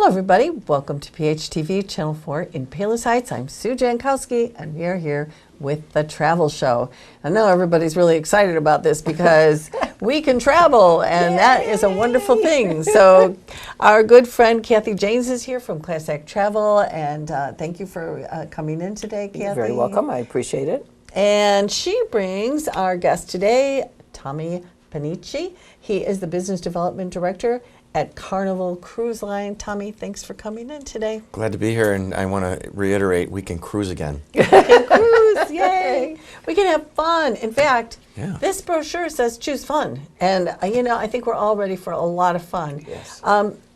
everybody. Welcome to PHTV Channel 4 in Palos Heights. I'm Sue Jankowski, and we are here with the Travel Show. I know everybody's really excited about this because we can travel, and that is a wonderful thing. So our good friend Kathy James is here from Class Act Travel, and thank you for coming in today, Kathy. You're very welcome. I appreciate it. And she brings our guest today, Tommy Panici. He is the Business Development Director at Carnival Cruise Line. Tommy, thanks for coming in today. Glad to be here, and I want to reiterate, we can cruise again. We can cruise, yay! We can have fun. In fact, this brochure says choose fun, and I think we're all ready for a lot of fun. Yes.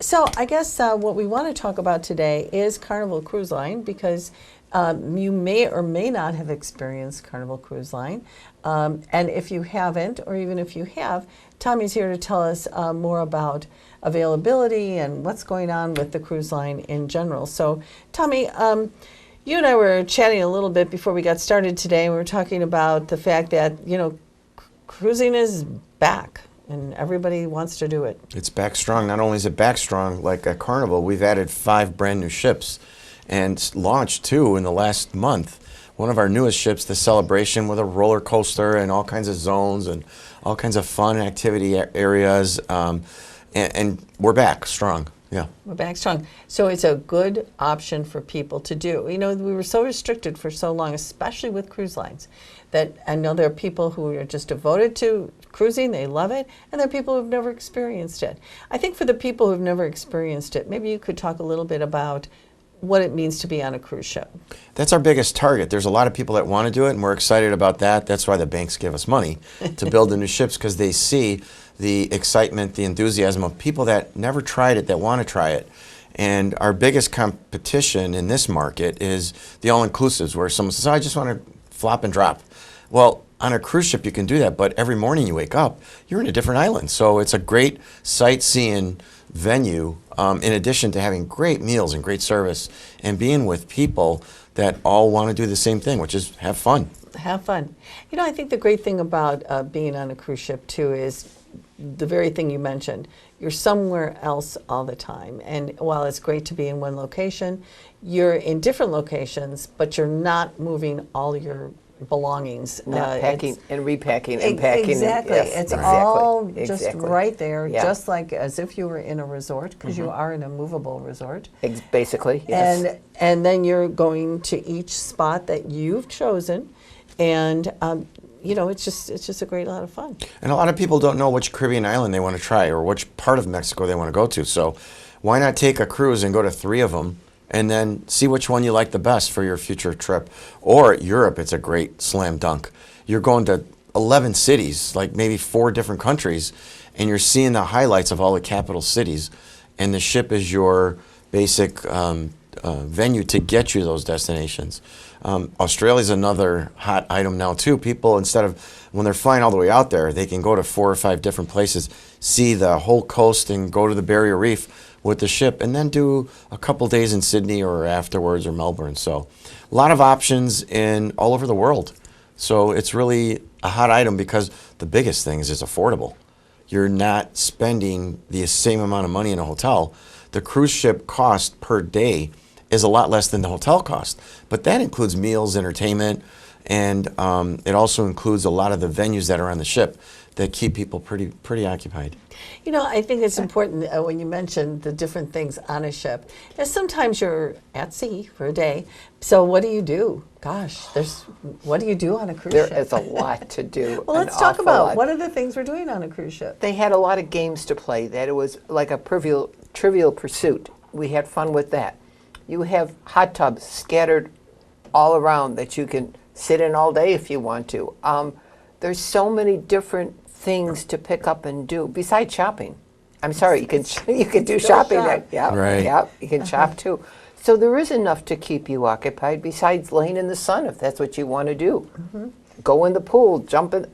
So I guess what we want to talk about today is Carnival Cruise Line, because you may or may not have experienced Carnival Cruise Line. And if you haven't, or even if you have, Tommy's here to tell us more about availability and what's going on with the cruise line in general. So, Tommy, you and I were chatting a little bit before we got started today. We were talking about the fact that, cruising is back and everybody wants to do it. It's back strong. Not only is it back strong, like at Carnival, we've added 5 brand new ships and launched 2 in the last month. One of our newest ships, the Celebration, with a roller coaster and all kinds of zones and all kinds of fun activity areas. And we're back strong. Yeah. We're back strong. So it's a good option for people to do. We were so restricted for so long, especially with cruise lines, that I know there are people who are just devoted to cruising, they love it, and there are people who've never experienced it. I think for the people who've never experienced it, maybe you could talk a little bit about what it means to be on a cruise ship. That's our biggest target. There's a lot of people that want to do it, and we're excited about that. That's why the banks give us money to build the new ships, because they see the excitement, the enthusiasm of people that never tried it, that want to try it. And our biggest competition in this market is the all-inclusives, where someone says, I just want to flop and drop. Well, on a cruise ship you can do that, but every morning you wake up, you're in a different island. So it's a great sightseeing venue, in addition to having great meals and great service and being with people that all want to do the same thing, which is have fun. Have fun. I think the great thing about being on a cruise ship too is the very thing you mentioned. You're somewhere else all the time. And while it's great to be in one location, you're in different locations, but you're not moving all your belongings. Not packing and repacking and packing. Exactly. And, yes, it's exactly, all just right there, just like as if you were in a resort, because you are in a movable resort. Basically, yes. And then you're going to each spot that you've chosen, and it's just a great lot of fun. And a lot of people don't know which Caribbean island they want to try or which part of Mexico they want to go to. So why not take a cruise and go to 3 of them and then see which one you like the best for your future trip? Or Europe, it's a great slam dunk. You're going to 11 cities, like maybe 4 different countries, and you're seeing the highlights of all the capital cities, and the ship is your basic venue to get you to those destinations. Australia's another hot item now too. People, instead of when they're flying all the way out there, they can go to 4 or 5 different places, see the whole coast, and go to the Barrier Reef with the ship, and then do a couple days in Sydney or afterwards or Melbourne. So a lot of options in all over the world. So it's really a hot item, because the biggest thing is it's affordable. You're not spending the same amount of money in a hotel. The cruise ship cost per day is a lot less than the hotel cost, but that includes meals, entertainment, and it also includes a lot of the venues that are on the ship that keep people pretty occupied. I think it's important when you mention the different things on a ship. Sometimes you're at sea for a day, so what do you do? Gosh, what do you do on a cruise ship? There is a lot to do. Well, let's talk about what are the things we're doing on a cruise ship. They had a lot of games to play. That it was like a trivial pursuit. We had fun with that. You have hot tubs scattered all around that you can sit in all day if you want to. There's so many different things to pick up and do besides shopping. I'm sorry, you can do shopping. You can shop too. So there is enough to keep you occupied besides laying in the sun if that's what you want to do. Go in the pool, jump in.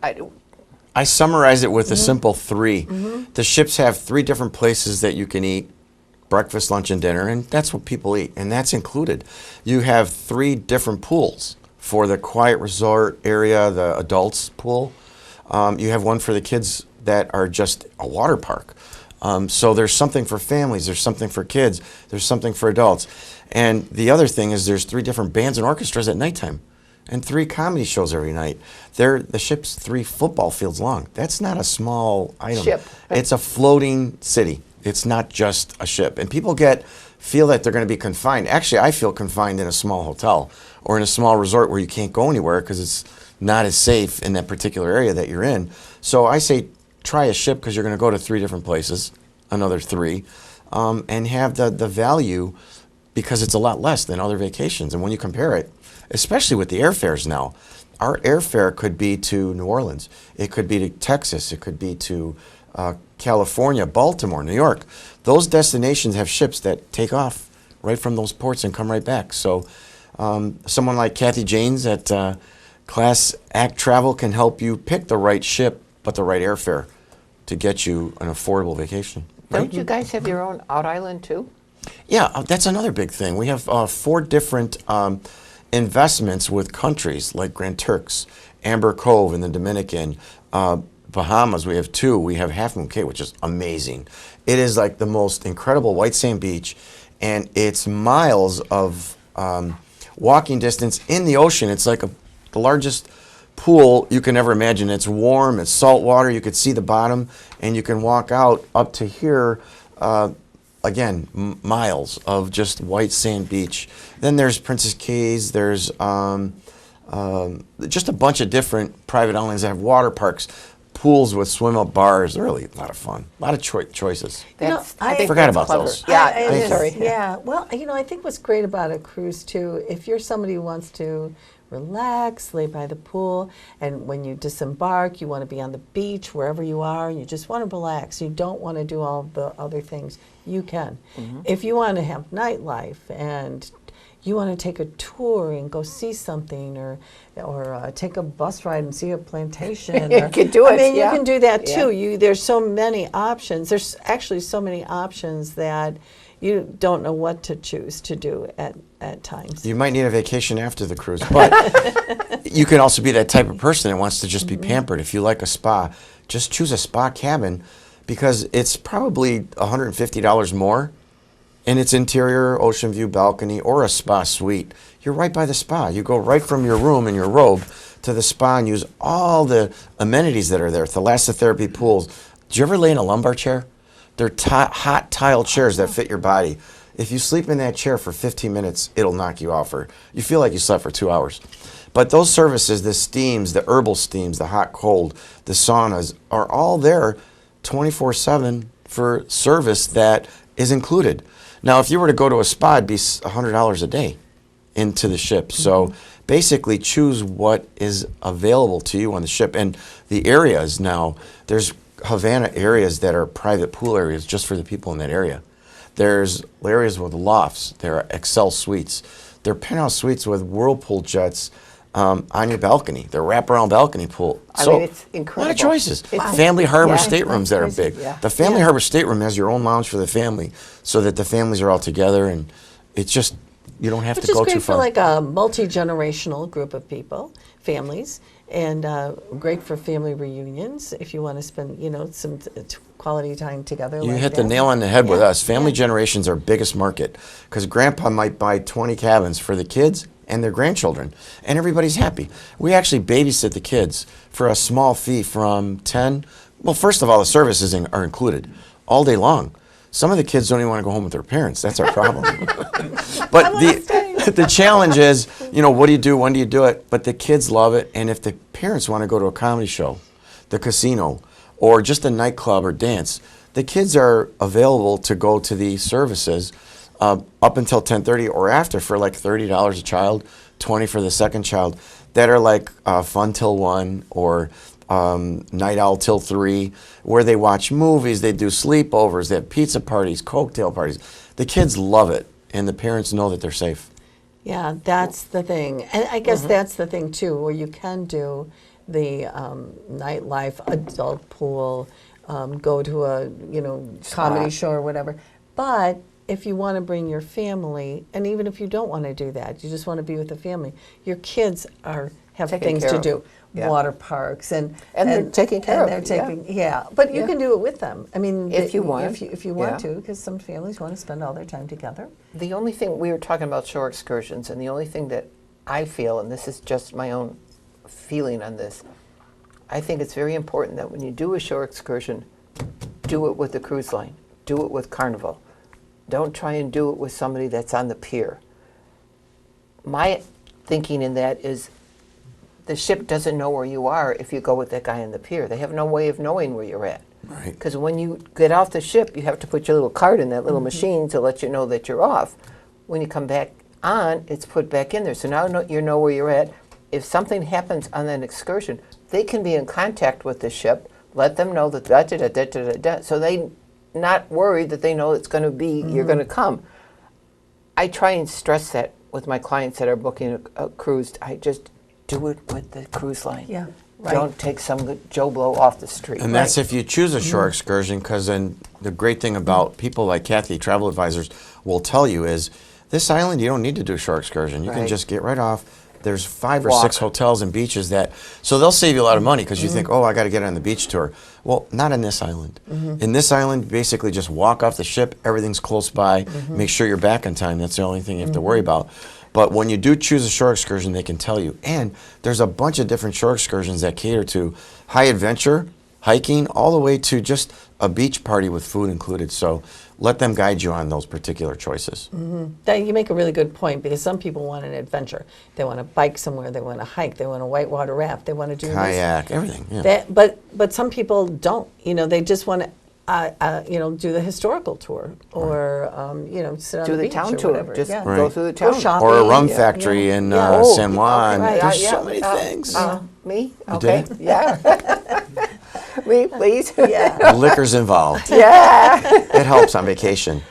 I summarize it with a simple 3. The ships have 3 different places that you can eat: breakfast, lunch, and dinner, and that's what people eat, and that's included. You have 3 different pools for the quiet resort area, the adults pool. You have one for the kids that are just a water park. So there's something for families, there's something for kids, there's something for adults. And the other thing is there's 3 different bands and orchestras at nighttime and 3 comedy shows every night. The ship's 3 football fields long. That's not a small item. Ship. It's a floating city. It's not just a ship. And people feel that they're going to be confined. Actually, I feel confined in a small hotel or in a small resort where you can't go anywhere because it's not as safe in that particular area that you're in. So I say try a ship because you're going to go to 3 different places, another 3, and have the value because it's a lot less than other vacations. And when you compare it, especially with the airfares now, our airfare could be to New Orleans, it could be to Texas, it could be to California, Baltimore, New York. Those destinations have ships that take off right from those ports and come right back. So someone like Kathy Janes at Class Act Travel can help you pick the right ship but the right airfare to get you an affordable vacation. Don't you guys have your own out island too? Yeah, that's another big thing. We have 4 different investments with countries like Grand Turks, Amber Cove in the Dominican, Bahamas. We have 2. We have Half Moon Cay, which is amazing. It is like the most incredible white sand beach, and it's miles of walking distance in the ocean. It's like the largest pool you can ever imagine. It's warm, it's salt water, you could see the bottom, and you can walk out up to here, again, miles of just white sand beach. Then there's Princess Cays, there's just a bunch of different private islands that have water parks, pools with swim-up bars. They're really a lot of fun, a lot of choices. I think Forgot that's about clever. those. Yeah, I'm sorry. Yeah, well, I think what's great about a cruise too, if you're somebody who wants to relax, lay by the pool, and when you disembark, you want to be on the beach, wherever you are, and you just want to relax. You don't want to do all the other things. You can. If you want to have nightlife and you want to take a tour and go see something, or take a bus ride and see a plantation. You can do it, I mean, yeah. you can do that Yeah. too. There's so many options. There's actually so many options that you don't know what to choose to do at times. You might need a vacation after the cruise, but you can also be that type of person that wants to just be pampered. If you like a spa, just choose a spa cabin because it's probably $150 more in its interior, ocean view balcony, or a spa suite. You're right by the spa. You go right from your room in your robe to the spa and use all the amenities that are there. Thalassotherapy pools. Did you ever lay in a lumbar chair? They're hot tile chairs that fit your body. If you sleep in that chair for 15 minutes, it'll knock you off, or you feel like you slept for 2 hours. But those services, the steams, the herbal steams, the hot cold, the saunas, are all there 24/7 for service that is included. Now, if you were to go to a spa, it'd be $100 a day into the ship. So basically choose what is available to you on the ship. And the areas now, there's Havana areas that are private pool areas just for the people in that area. There's areas with lofts. There are Excel suites. There are penthouse suites with whirlpool jets on your balcony. They're wraparound balcony pool. I mean, it's incredible. A lot of choices. It's- Family harbor Yeah. staterooms that are Crazy. big. Yeah. The family harbor stateroom has your own lounge for the family so that the families are all together, and it's just, you don't have Which to is go great too for far. like a multi-generational group of people, families, and great for family reunions if you want to spend, some quality time together. You like hit the that. nail on the head with Yeah, us. Family yeah. generations are our biggest market because grandpa might buy 20 cabins for the kids and their grandchildren, and everybody's happy. We actually babysit the kids for a small fee from 10. Well, first of all, the services are included all day long. Some of the kids don't even want to go home with their parents. That's our problem. But the challenge is, what do you do? When do you do it? But the kids love it. And if the parents want to go to a comedy show, the casino, or just a nightclub or dance, the kids are available to go to these services up until 10:30 or after for like $30 a child, $20 for the second child, that are like fun till 1 or night owl till 3, where they watch movies, they do sleepovers, they have pizza parties, cocktail parties. The kids love it, and the parents know that they're safe. Yeah, that's the thing. And I guess that's the thing too, where you can do the nightlife, adult pool, go to a, comedy show or whatever. But if you want to bring your family, and even if you don't want to do that, you just want to be with the family, your kids have Taken things care to of. do. Yeah. water parks and they're taking care and of they're it, yeah. taking but you Yeah. can do it with them. I mean, If you want. if you want Yeah. to, because some families want to spend all their time together. The only thing, we were talking about shore excursions, and the only thing that I feel, and this is just my own feeling on this, I think it's very important that when you do a shore excursion, do it with the cruise line. Do it with Carnival. Don't try and do it with somebody that's on the pier. My thinking in that is the ship doesn't know where you are if you go with that guy on the pier. They have no way of knowing where you're at. Right. Because when you get off the ship, you have to put your little card in that little machine to let you know that you're off. When you come back on, it's put back in there. So now you know where you're at. If something happens on that excursion, they can be in contact with the ship, let them know that da-da-da-da-da-da, so they not worried that they know it's going to be, you're going to come. I try and stress that with my clients that are booking a cruise. I just do it with the cruise line. Yeah, right. Don't take some good Joe Blow off the street. And that's if you choose a shore excursion, because then the great thing about people like Kathy, travel advisors, will tell you is this island, you don't need to do a shore excursion. You can Right. just get right off. There's 5 or Walk. 6 hotels and beaches that, so they'll save you a lot of money because you think, oh, I got to get on the beach tour. Well, not in this island. In this island, basically just walk off the ship. Everything's close by. Make sure you're back on time. That's the only thing you have to worry about. But when you do choose a shore excursion, they can tell you. And there's a bunch of different shore excursions that cater to high adventure, hiking, all the way to just a beach party with food included. So let them guide you on those particular choices. That, you make a really good point, because some people want an adventure. They want to bike somewhere. They want to hike. They want to whitewater raft. They want to do Kayak, everything. Yeah. this. But some people don't. They just want to. Do the historical tour, or sit on Do the the beach town or tour. whatever. Just yeah. Right. go through the Go town. shopping. Or a rum Yeah, factory yeah. in Yeah. San Juan. Right, There's yeah, so many things. Me? You Okay. did? Yeah. Me, please. Yeah. Liquor's involved. Yeah. It helps on vacation.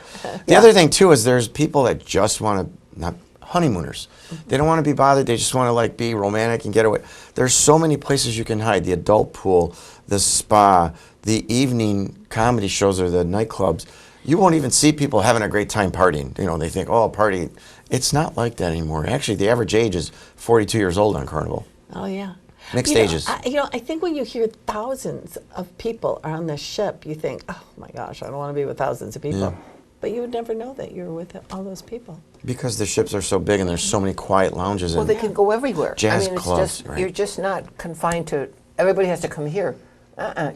The other thing too is there's people that just want to, not honeymooners. They don't want to be bothered. They just want to be romantic and get away. There's so many places you can hide. The adult pool, the spa, the evening comedy shows or the nightclubs. You won't even see people having a great time partying. They think, oh, party. It's not like that anymore. Actually, the average age is 42 years old on Carnival. Oh yeah. Mixed ages. I think when you hear thousands of people are on the ship, you think, oh my gosh, I don't want to be with thousands of people. Yeah. But you would never know that you're with all those people. Because the ships are so big and there's so many quiet lounges. Well, And they can go everywhere. Jazz I mean, it's clubs, just, right. you're just not confined to, everybody has to come here.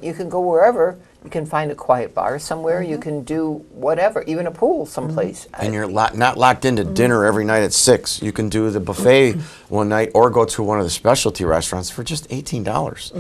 You can go wherever. You can find a quiet bar somewhere. You can do whatever, even a pool someplace. And you're not locked into dinner every night at 6. You can do the buffet one night or go to one of the specialty restaurants for just $18.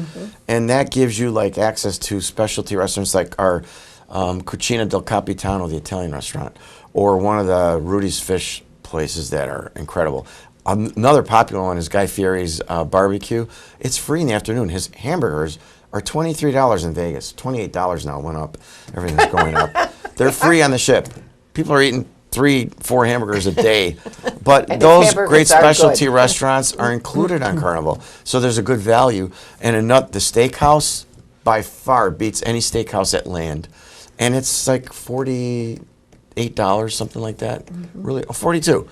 And that gives you access to specialty restaurants like our Cucina del Capitano, the Italian restaurant, or one of the Rudy's Fish places that are incredible. Another popular one is Guy Fieri's barbecue. It's free in the afternoon. His hamburgers are $23 in Vegas. $28 now, went up. Everything's going up. They're free on the ship. People are eating 3-4 hamburgers a day. But And his those hamburgers great are good. specialty restaurants are included on Carnival. So there's a good value. And the steakhouse by far beats any steakhouse at land. And it's like $48, something like that. Really, 42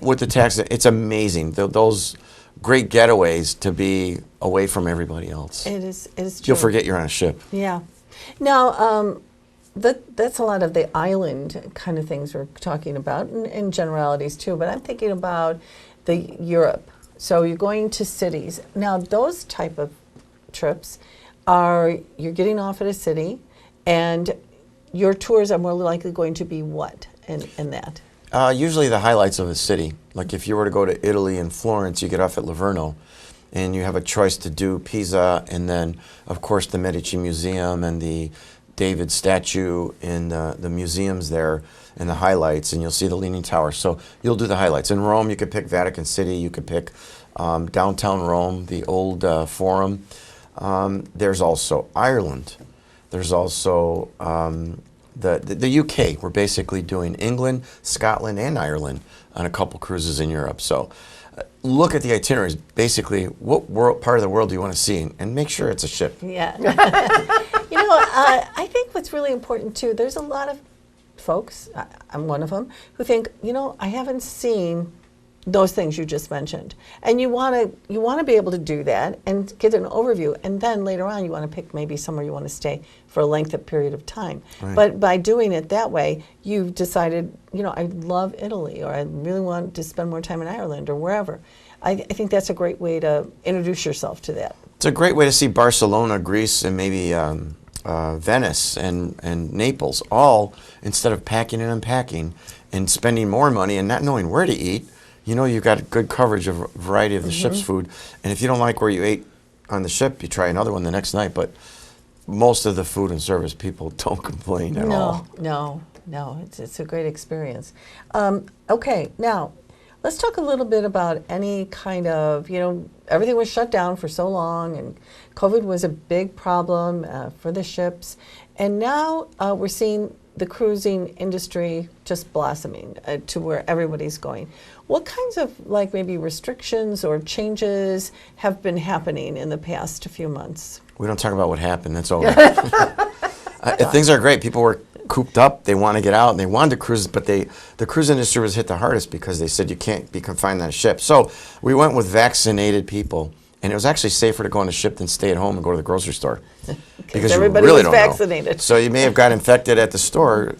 with the tax. It's amazing. Those great getaways to be away from everybody else. It is true. You'll forget you're on a ship. Yeah. Now, that's a lot of the island kind of things we're talking about, and generalities too. But I'm thinking about the Europe. So you're going to cities. Now, those type of trips you're getting off at a city, and your tours are more likely going to be what in that? Usually the highlights of the city. Like if you were to go to Italy and Florence, you get off at Livorno, and you have a choice to do Pisa, and then, of course, the Medici Museum and the David statue in the museums there and the highlights, and you'll see the Leaning Tower. So you'll do the highlights. In Rome, you could pick Vatican City. You could pick downtown Rome, the old Forum. There's also Ireland. There's also the UK. We're basically doing England, Scotland, and Ireland on a couple cruises in Europe. So look at the itineraries. Basically, what part of the world do you want to see? And make sure it's a ship. Yeah. I think what's really important too, there's a lot of folks, I'm one of them, who think, I haven't seen those things you just mentioned. And you want to be able to do that and get an overview, and then later on you want to pick maybe somewhere you want to stay for a length of period of time. Right. But by doing it that way, you've decided, I love Italy, or I really want to spend more time in Ireland, or wherever. I think that's a great way to introduce yourself to that. It's a great way to see Barcelona, Greece, and maybe Venice and Naples, all instead of packing and unpacking and spending more money and not knowing where to eat. You've got good coverage of a variety of the ship's food. And if you don't like where you ate on the ship, you try another one the next night. But most of the food and service people don't complain at all. No. It's a great experience. Okay, now let's talk a little bit about any kind of, everything was shut down for so long, and COVID was a big problem for the ships. And now we're seeing the cruising industry just blossoming to where everybody's going. What kinds of maybe restrictions or changes have been happening in the past few months? We don't talk about what happened. That's over. Things are great. People were cooped up. They want to get out, and they wanted to cruise, but the cruise industry was hit the hardest because they said you can't be confined on a ship. So we went with vaccinated people, and it was actually safer to go on a ship than stay at home and go to the grocery store. Because everybody you really was don't vaccinated. know. So you may have got infected at the store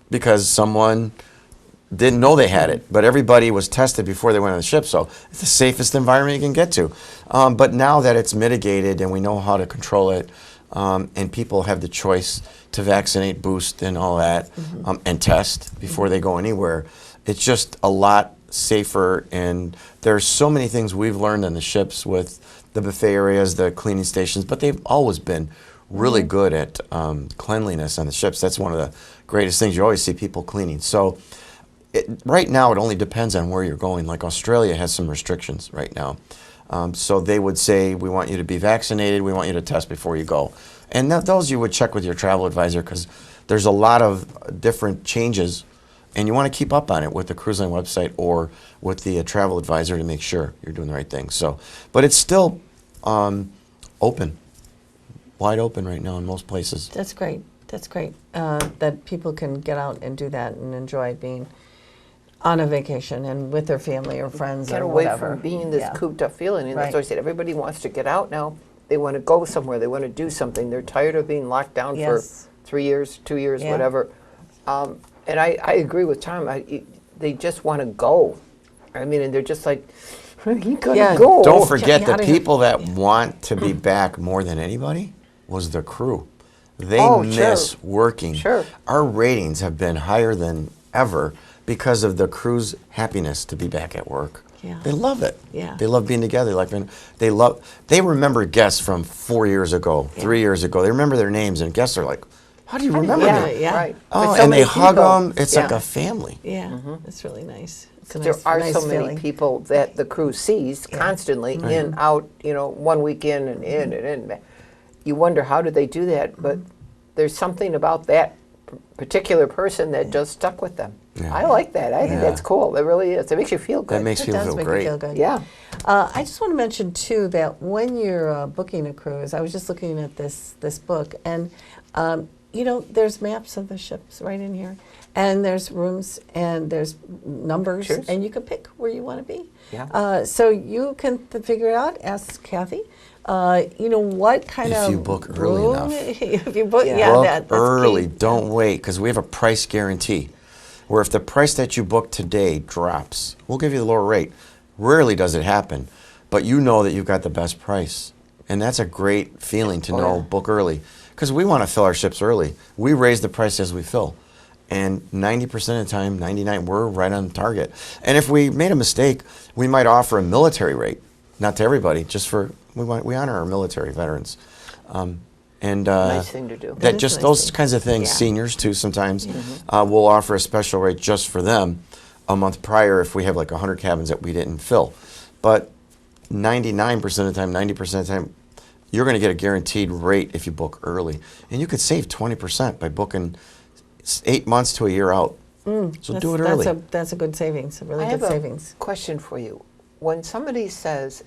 because someone didn't know they had it, but everybody was tested before they went on the ship, so it's the safest environment you can get to. But now that it's mitigated and we know how to control it, and people have the choice to vaccinate, boost, and all that, and test before they go anywhere, it's just a lot safer. And there's so many things we've learned on the ships with the buffet areas, the cleaning stations, but they've always been really good at cleanliness on the ships. That's one of the greatest things. You always see people cleaning. So right now it only depends on where you're going. Like Australia has some restrictions right now. So they would say, we want you to be vaccinated, we want you to test before you go. And those you would check with your travel advisor, because there's a lot of different changes, and you want to keep up on it with the cruise line website or with the travel advisor to make sure you're doing the right thing. So, but it's still open, wide open right now in most places. That's great. That's great that people can get out and do that and enjoy being on a vacation and with their family or friends Get or away whatever. from being this cooped up feeling. And Right. that's what I said. Everybody wants to get out now. They want to go somewhere. They want to do something. They're tired of being locked down Yes. for 3 years, 2 years, Yeah. whatever. And I agree with Tom. They just want to go. I mean, and they're just like, you gotta Yeah. go. Don't forget, me the outta here. people that want to be back more than anybody was the crew. They Oh, miss sure. working. Sure. Our ratings have been higher than ever because of the crew's happiness to be back at work. Yeah. They love it. Yeah. They love being together. They remember guests from 4 years ago, 3 years ago. They remember their names, and guests are like, how do you remember yeah, me? yeah. Right. Oh, But so and they many hug people- them. It's like Yeah. a family. Yeah, that's really nice. It's a There nice, are nice so many feeling. people that the crew sees constantly in, out, 1 weekend and in and in. You wonder, how do they do that? But there's something about that particular person that just stuck with them. Yeah. I like that. I think Yeah. that's cool. It really is. It makes you feel good. That makes It people does feel make great. you feel good. Yeah. I just want to mention too that when you're booking a cruise, I was just looking at this book, and there's maps of the ships right in here, and there's rooms and there's numbers, Sure. and you can pick where you want to be. Yeah. So you can figure it out. Ask Kathy. What kind If of you book early room- enough. If you book, Yeah. Book that's early. key. Don't wait, because we have a price guarantee. Where if the price that you book today drops, we'll give you the lower rate. Rarely does it happen, but you know that you've got the best price. And that's a great feeling to know, yeah. book early. Because we want to fill our ships early. We raise the price as we fill. And 90% of the time, 99, we're right on target. And if we made a mistake, we might offer a military rate. Not to everybody, just for, we honor our military veterans. Nice thing to do. That That is just nice those thing. kinds of things, Yeah. seniors too sometimes, we'll offer a special rate just for them a month prior if we have like 100 cabins that we didn't fill. But 99% of the time, 90% of the time, you're going to get a guaranteed rate if you book early. And you could save 20% by booking 8 months to a year out. So do it early. That's a good savings, a really I good have savings. a question for you. When somebody says,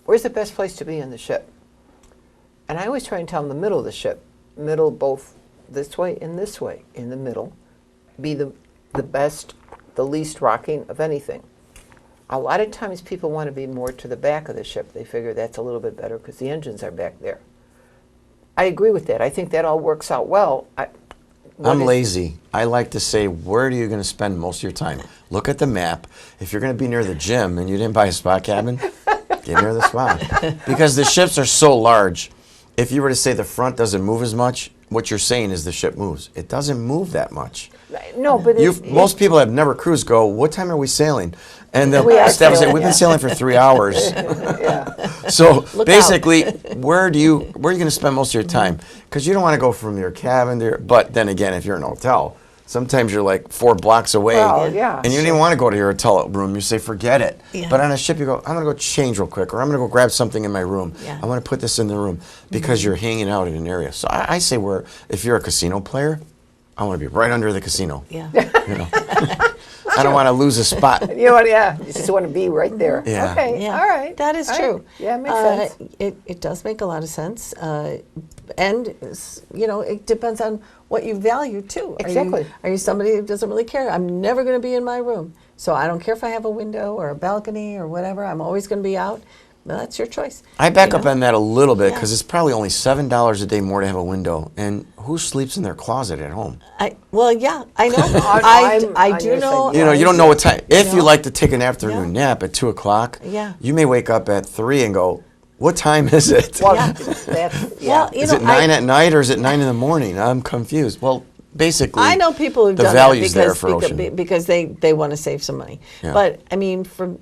where's the best place to be in the ship? And I always try and tell them the middle of the ship. Middle, both this way and this way. In the middle, be the best, the least rocking of anything. A lot of times people want to be more to the back of the ship. They figure that's a little bit better because the engines are back there. I agree with that. I think that all works out well. I'm lazy. I like to say, where are you going to spend most of your time? Look at the map. If you're going to be near the gym and you didn't buy a spot cabin, get near the spot. Because the ships are so large. If you were to say the front doesn't move as much, what you're saying is the ship moves. It doesn't move that much. No, but Most people have never cruised go, what time are we sailing? And the We are staff will say, sailing, we've yeah. been sailing for 3 hours. yeah. So Look basically, where are you going to spend most of your time? Because you don't want to go from your cabin to your, but then again, if you're in a hotel, sometimes you're like 4 blocks away. Well, yeah, And you don't even want to go to your hotel room. You say, forget it. Yeah. But on a ship, you go, I'm going to go change real quick, or I'm going to go grab something in my room. Yeah. I want to put this in the room because you're hanging out in an area. So I say, if you're a casino player, I want to be right under the casino. Yeah. You know? I don't want to lose a spot. You know what? Yeah, you just want to be right there. Yeah. Okay. Yeah, All right. that is All true. right. Yeah, it makes sense. It does make a lot of sense, and it depends on what you value too. Exactly. Are you somebody who doesn't really care? I'm never going to be in my room, so I don't care if I have a window or a balcony or whatever. I'm always going to be out. Well, that's your choice. I back you up know? on that a little bit Yeah. because it's probably only $7 a day more to have a window. And who sleeps in their closet at home? Well, yeah, I know. I'm I on do your know. side. You know, you don't know what time. If you know? like to take an afternoon Yeah. nap at 2 o'clock, Yeah. you may wake up at 3 and go, what time is it? Well, Yeah. that's, yeah. Well, you Is know, it 9 at night or is it 9 in the morning? I'm confused. Well, basically, I know people who've the done value's that there for ocean. because they want to save some money. Yeah. But I mean, from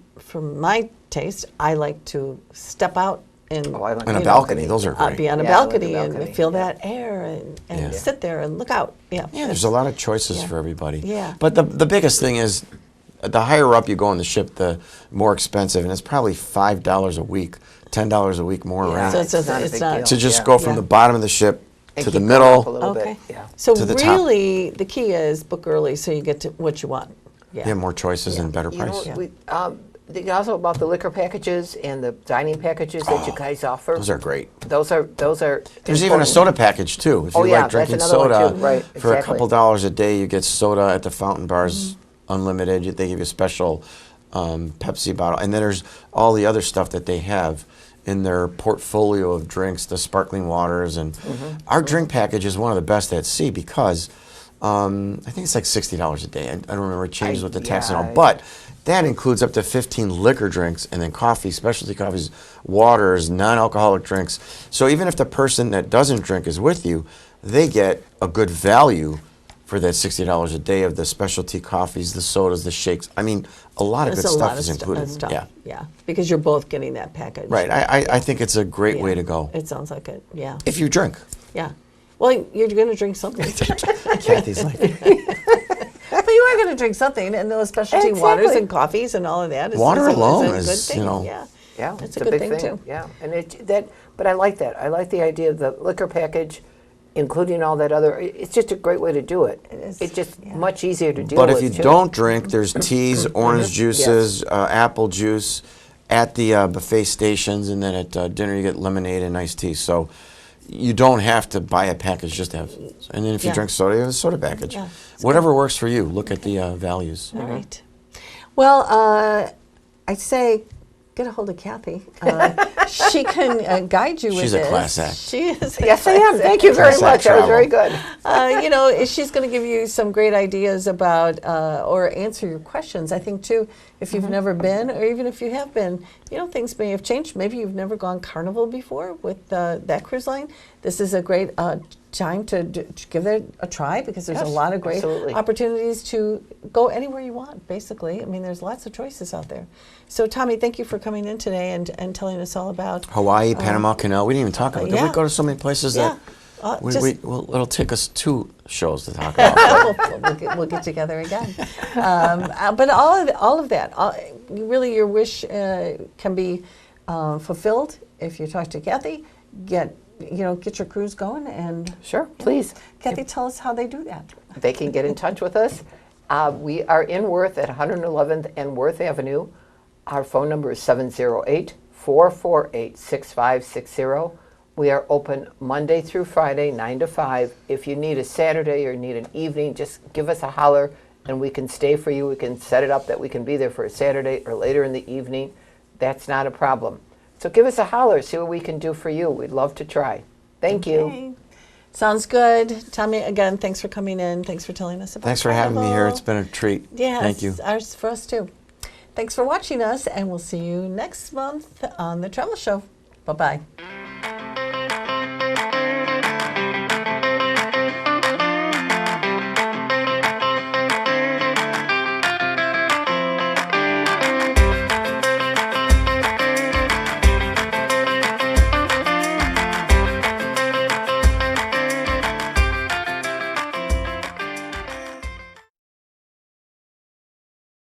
my taste, I like to step out and Oh, I like On a you know, balcony, those are great. be on a Yeah, I like balcony a and balcony, feel yeah. that air and Yeah. sit there and look out. Yeah, Yeah, there's a lot of choices Yeah. for everybody. Yeah. But the biggest thing is, the higher up you go on the ship, the more expensive, and it's probably $5 a week, $10 a week more Yeah, rent So it's not a it's big not- deal. to just Yeah. go from Yeah. the bottom of the ship And to the keep going up a middle. little Okay. bit. Yeah. So To the top. really, the key is book early so you get to what you want. Yeah. You have more choices and better You know, price. we, also about the liquor packages and the dining packages that you guys offer. Those are great. Those are. There's even a soda package too. If Oh, you yeah, like that's drinking another one, soda, too. Right, for a exactly. couple dollars a day, you get soda at the fountain bars, unlimited. They give you a special Pepsi bottle, and then there's all the other stuff that they have in their portfolio of drinks, the sparkling waters, and our drink package is one of the best at sea because I think it's like $60 a day. I don't remember, it changes with the tax and all, yeah, but that includes up to 15 liquor drinks and then coffee, specialty coffees, waters, non-alcoholic drinks. So even if the person that doesn't drink is with you, they get a good value for that $60 a day of the specialty coffees, the sodas, the shakes. I mean, a lot of There's good a stuff lot is of included. stuff. Yeah. Because you're both getting that package. Right. I think it's a great way Yeah. to go. It sounds like it. Yeah. If you drink. Yeah. Well, you're going to drink something. Kathy's like, But you are going to drink something, and those specialty waters Exactly. and coffees and all of that. Water a alone good is, thing. you know- Yeah. Yeah, It's it's a a, good big thing, too. Yeah, and but I like that. I like the idea of the liquor package, including all that other. It's just a great way to do it. is, It's just yeah. much easier to deal but with. if you too. don't drink, there's teas, orange juices, apple juice at the buffet stations, and then at dinner you get lemonade and iced tea. So you don't have to buy a package just to have. And then if you Yeah. drink soda, you have a soda package. Yeah. Whatever works for you. Look at the values. All right. Well, I say get a hold of Kathy. She can guide you with She's a this. class act. She is. a Yes, I class am. act. Thank you very Class much. act That was travel. very good. She's going to give you some great ideas about or answer your questions. I think, too, if you've never been or even if you have been, things may have changed. Maybe you've never gone Carnival before with that cruise line. This is a great time to give it a try because there's a Yes, lot of great absolutely. opportunities to go anywhere you want, basically. I mean, there's lots of choices out there. So, Tommy, thank you for coming in today and telling us all about Hawaii, Panama Canal. We didn't even talk about it. Did yeah. we go to so many places Yeah. that Just- well, it'll take us 2 shows to talk about. we'll get together again. But all of that, really, your wish can be fulfilled if you talk to Kathy. Get your cruise going, and Sure, please. Kathy, tell us how they do that. They can get in touch with us. We are in Worth at 111th and Worth Avenue. Our phone number is 708-448-6560. We are open Monday through Friday, 9 to 5. If you need a Saturday or need an evening, just give us a holler and we can stay for you. We can set it up that we can be there for a Saturday or later in the evening. That's not a problem. So give us a holler, see what we can do for you. We'd love to try. Thank you. Okay. Sounds good. Tommy, again, thanks for coming in. Thanks for telling us about Thanks for having me here. Carnival. It's been a treat. Yes, Thank you. ours for us too. Thanks for watching us, and we'll see you next month on The Travel Show. Bye-bye.